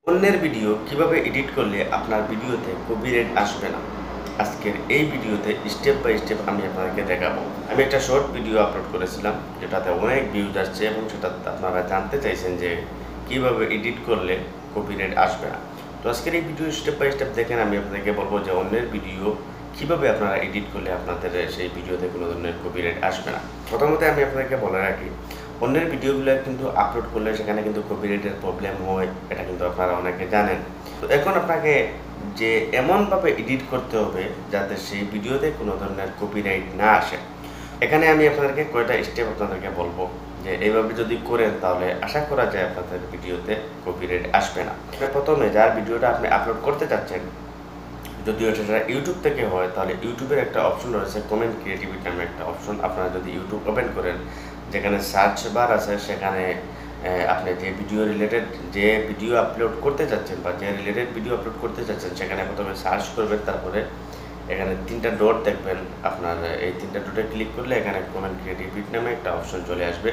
অন্যের ভিডিও কিভাবে এডিট করলে আপনার ভিডিওতে কপিরাইট আসবে না। আজকের এই ভিডিওতে স্টেপ বাই স্টেপ আমি আপনাদেরকে দেখাবো। আমি একটা শর্ট ভিডিও আপলোড করেছিলাম যেটাতে অনেক ভিউজ আসছে এবং সেটা আপনারা জানতে চাইছেন যে কিভাবে এডিট করলে কপিরাইট আসবে না। তো আজকের এই ভিডিও স্টেপ বাই স্টেপ দেখেন, আমি আপনাদেরকে বলবো যে অন্যের ভিডিও কিভাবে আপনারা এডিট করলে আপনাদের সেই ভিডিওতে কোনো ধরনের কপিরাইট আসবে না। প্রথমত আমি আপনাদেরকে বলে রাখি, অন্যের ভিডিওগুলো কিন্তু আপলোড করলে সেখানে কিন্তু কপিরাইটের প্রবলেম হয়, এটা কিন্তু আপনারা অনেকে জানেন। তো এখন আপনাকে যে এমনভাবে এডিট করতে হবে যাতে সেই ভিডিওতে কোনো ধরনের কপিরাইট না আসে। এখানে আমি আপনাদেরকে কয়টা স্টেপ আপনাদেরকে বলবো যে এইভাবে যদি করেন তাহলে আশা করা যায় আপনাদের ভিডিওতে কপিরাইট আসবে না। প্রথমে যার ভিডিওটা আপনি আপলোড করতে চাচ্ছেন, যদিও সেটা ইউটিউব থেকে হয়, তাহলে ইউটিউবের একটা অপশন রয়েছে কমেন্ট ক্রিয়েটিভিটি নামে একটা অপশন। আপনারা যদি ইউটিউব ওপেন করেন, যেখানে সার্চ বার আছে, সেখানে আপনি যে ভিডিও আপলোড করতে চাচ্ছেন বা যে রিলেটেড ভিডিও আপলোড করতে চাচ্ছেন সেখানে প্রথমে সার্চ করবেন। তারপরে এখানে 3টা ডট দেখবেন, আপনার এই 3টা ডটে ক্লিক করলে এখানে কমেন্ট ক্রিয়েটিভিটি নামে একটা অপশন চলে আসবে।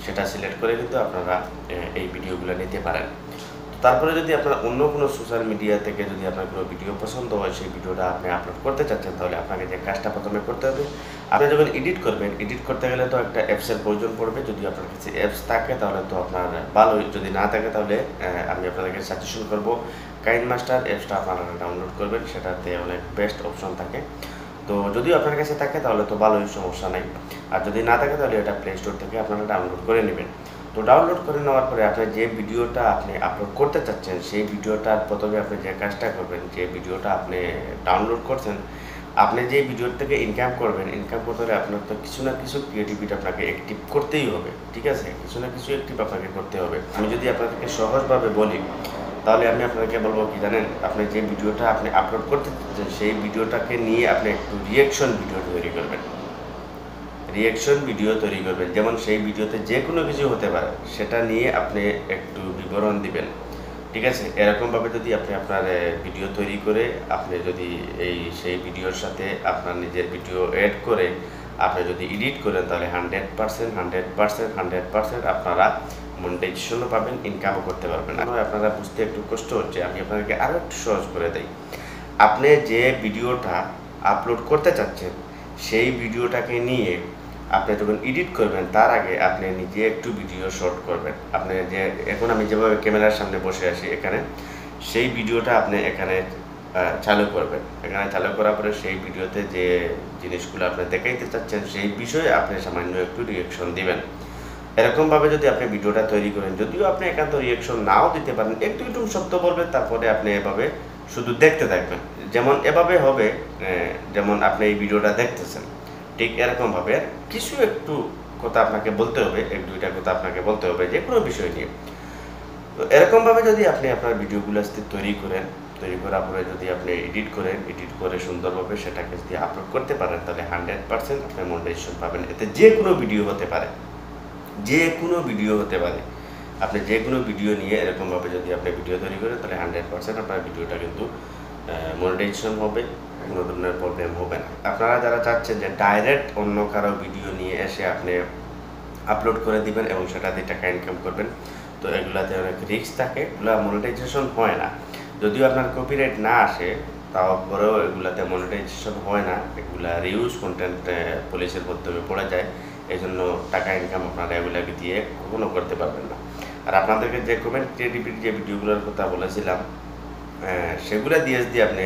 সেটা সিলেক্ট করে কিন্তু আপনারা এই ভিডিওগুলো নিতে পারেন। তারপরে যদি আপনার অন্য কোনো সোশ্যাল মিডিয়া থেকে যদি আপনার কোনো ভিডিও পছন্দ হয়, সেই ভিডিওটা আপনি আপলোড করতে চাচ্ছেন, তাহলে আপনাকে যে কাজটা প্রথমে করতে হবে, আপনি যখন এডিট করবেন, এডিট করতে গেলে তো একটা অ্যাপসের প্রয়োজন পড়বে। যদি আপনার কাছে অ্যাপস থাকে তাহলে তো আপনার ভালোই, যদি না থাকে তাহলে আমি আপনাদেরকে সাজেশন করব কাইনমাস্টার অ্যাপসটা আপনারা ডাউনলোড করবেন, সেটাতে অনেক বেস্ট অপশন থাকে। তো যদিও আপনার কাছে থাকে তাহলে তো ভালোই, সমস্যা নাই। আর যদি না থাকে তাহলে এটা প্লে স্টোর থেকে আপনারা ডাউনলোড করে নেবেন। তো ডাউনলোড করে নেওয়ার পরে আপনি যে ভিডিওটা আপনি আপলোড করতে চাচ্ছেন, সেই ভিডিওটার প্রথমে আপনি যে কাজটা করবেন, যে ভিডিওটা আপনি ডাউনলোড করছেন, আপনি যে ভিডিওর থেকে ইনকাম করবেন, ইনকাম করতে হলে আপনার তো কিছু না কিছু ক্রিয়েটিভিটি আপনাকে অ্যাক্টিভ করতেই হবে। ঠিক আছে, কিছু না কিছু অ্যাক্টিভ আপনাকে করতে হবে। আমি যদি আপনাদেরকে সহজভাবে বলি, তাহলে আমি আপনাদেরকে বলবো কি জানেন, আপনি যে ভিডিওটা আপনি আপলোড করতে চাচ্ছেন, সেই ভিডিওটাকে নিয়ে আপনি একটু রিয়াকশন ভিডিও তৈরি করবেন। যেমন সেই ভিডিওতে যে কোনো কিছু হতে পারে, সেটা নিয়ে আপনি একটু বিবরণ দিবেন। ঠিক আছে, এরকমভাবে যদি আপনি আপনার ভিডিও তৈরি করে আপনি যদি সেই ভিডিওর সাথে আপনার নিজের ভিডিও অ্যাড করে আপনি যদি এডিট করেন, তাহলে 100% আপনারা মনিটাইজেশনও পাবেন, ইনকামও করতে পারবেন। আপনারা বুঝতে একটু কষ্ট হচ্ছে, আমি আপনাদেরকে আরও একটু সহজ করে দিই। আপনি যে ভিডিওটা আপলোড করতে চাচ্ছেন, সেই ভিডিওটাকে নিয়ে আপনি যখন এডিট করবেন, তার আগে আপনি নিজে একটু ভিডিও শর্ট করবেন। আপনি যে এখন আমি যেভাবে ক্যামেরার সামনে বসে আছি এখানে, সেই ভিডিওটা আপনি এখানে চালু করবেন। এখানে চালু করার পরে সেই ভিডিওতে যে জিনিসগুলো আপনি দেখাইতে চাচ্ছেন, সেই বিষয়ে আপনি সামান্য একটু রিয়েকশন দিবেন। এরকমভাবে যদি আপনি ভিডিওটা তৈরি করেন, যদিও আপনি একান্ত রিয়েকশন নাও দিতে পারেন, একটু একটু শব্দ বলবেন, তারপরে আপনি এভাবে শুধু দেখতে থাকবেন। যেমন এভাবে হবে, যেমন আপনি এই ভিডিওটা দেখতেছেন, ঠিক এরকমভাবে কিছু একটু কথা আপনাকে বলতে হবে, 1-2টা কথা আপনাকে বলতে হবে যে কোনো বিষয় নিয়ে। তো এরকমভাবে যদি আপনি আপনার ভিডিওগুলো তৈরি করেন, তৈরি করার পরে যদি আপনি এডিট করে সুন্দরভাবে সেটাকে যদি আপলোড করতে পারেন, তাহলে 100% আপনি মনিটাইজেশন পাবেন। এতে যে কোনো ভিডিও হতে পারে, আপনি যে কোনো ভিডিও নিয়ে এরকমভাবে যদি আপনি ভিডিও তৈরি করেন, তাহলে 100% আপনার ভিডিওটা কিন্তু মনিটাইজেশন হবে, কোনো ধরনের প্রবলেম হবে না। আপনারা যারা চাচ্ছেন যে ডাইরেক্ট অন্য কারো ভিডিও নিয়ে এসে আপনি আপলোড করে দিবেন এবং সেটা দিয়ে টাকা ইনকাম করবেন, তো এগুলাতে অনেক রিস্ক থাকে, এগুলো মনিটাইজেশন হয় না। যদিও আপনার কপিরাইট না আসে, তারপরেও এগুলাতে মনিটাইজেশন হয় না, এগুলা রিউজ কন্টেন্ট পুলিশের মাধ্যমে পড়ে যায়। এই জন্য টাকা ইনকাম আপনারা এগুলাকে দিয়ে কখনো করতে পারবেন না। আর আপনাদেরকে যে কমেন্ট ক্রিয়েটিভিটি যে ভিডিওগুলোর কথা বলেছিলাম, সেগুলো দিয়ে যদি আপনি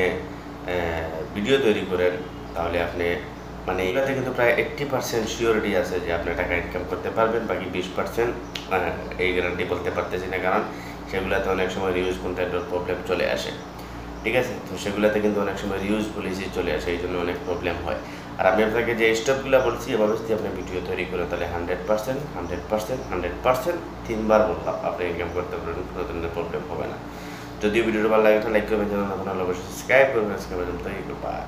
ভিডিও তৈরি করেন, তাহলে আপনি মানে এগুলোতে কিন্তু প্রায় 80% সিওরিটি আছে যে আপনি টাকা ইনকাম করতে পারবেন। বাকি 20% এই গ্যারান্টি বলতে পারতেছি না, কারণ সেগুলোতে অনেক সময় রিউজ কন্টেন্টের প্রবলেম চলে আসে। ঠিক আছে, তো সেগুলোতে কিন্তু অনেক সময় রিউজ পলিসি চলে আসে, এই জন্য অনেক প্রবলেম হয়। আর আমি আপনাকে যে স্টেপগুলো বলছি, এভাবে যদি আপনি ভিডিও তৈরি করেন, তাহলে 100% 3বার বললাম, আপনি ইনকাম করতে পারবেন, কোনো ধরনের প্রবলেম হবে না। যদিও ভিডিওটা ভালো লাগে লাইক করবেন, জানান আপনারা অবশ্যই সাবস্ক্রাইব করবেন। আজকে পর্যন্ত, বাই।